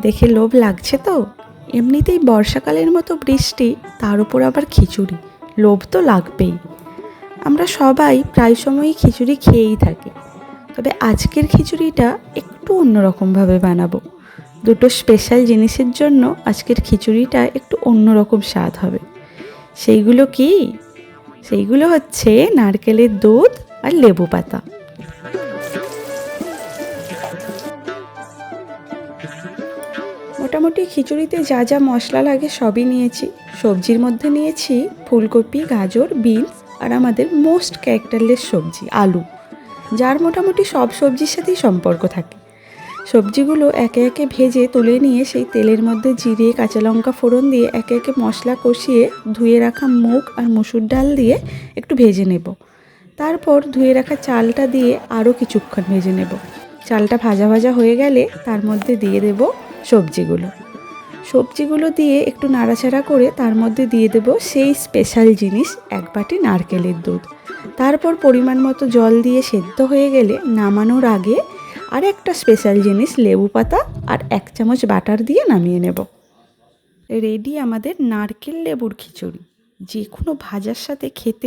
দেখে লোভ লাগছে তো? এমনিতেই বর্ষাকালের মতো বৃষ্টি, তার উপর আবার খিচুড়ি, লোভ তো লাগবেই। আমরা সবাই প্রায় সময়ই খিচুড়ি খেয়েই থাকি, তবে আজকের খিচুড়িটা একটু অন্যরকমভাবে বানাবো। দুটো স্পেশাল জিনিসের জন্য আজকের খিচুড়িটা একটু অন্যরকম স্বাদ হবে। সেইগুলো কি? সেইগুলো হচ্ছে নারকেলের দুধ আর লেবু পাতা। মোটামুটি খিচুড়িতে যা যা মশলা লাগে সবই নিয়েছি। সবজির মধ্যে নিয়েছি ফুলকপি, গাজর, বিনস আর আমাদের মোস্ট ক্যারেক্টারলেস সবজি আলু, যার মোটামুটি সব সবজির সাথেই সম্পর্ক থাকে। সবজিগুলো একে একে ভেজে তুলে নিয়ে সেই তেলের মধ্যে জিরে, কাঁচা লঙ্কা ফোড়ন দিয়ে একে একে মশলা কষিয়ে ধুয়ে রাখা মুগ আর মসুর ডাল দিয়ে একটু ভেজে নেব। তারপর ধুয়ে রাখা চালটা দিয়ে আরও কিছুক্ষণ ভেজে নেব। চালটা ভাজা ভাজা হয়ে গেলে তার মধ্যে দিয়ে দেব সবজিগুলো দিয়ে একটু নাড়াচাড়া করে তার মধ্যে দিয়ে দেব সেই স্পেশাল জিনিস, এক বাটি নারকেলের দুধ। তারপর পরিমাণ মতো জল দিয়ে সেদ্ধ হয়ে গেলে নামানোর আগে আর একটা স্পেশাল জিনিস, লেবু পাতা আর 1 চামচ বাটার দিয়ে নামিয়ে নেব। রেডি আমাদের নারকেল লেবুর খিচুড়ি। যে কোনো ভাজার সাথে খেতে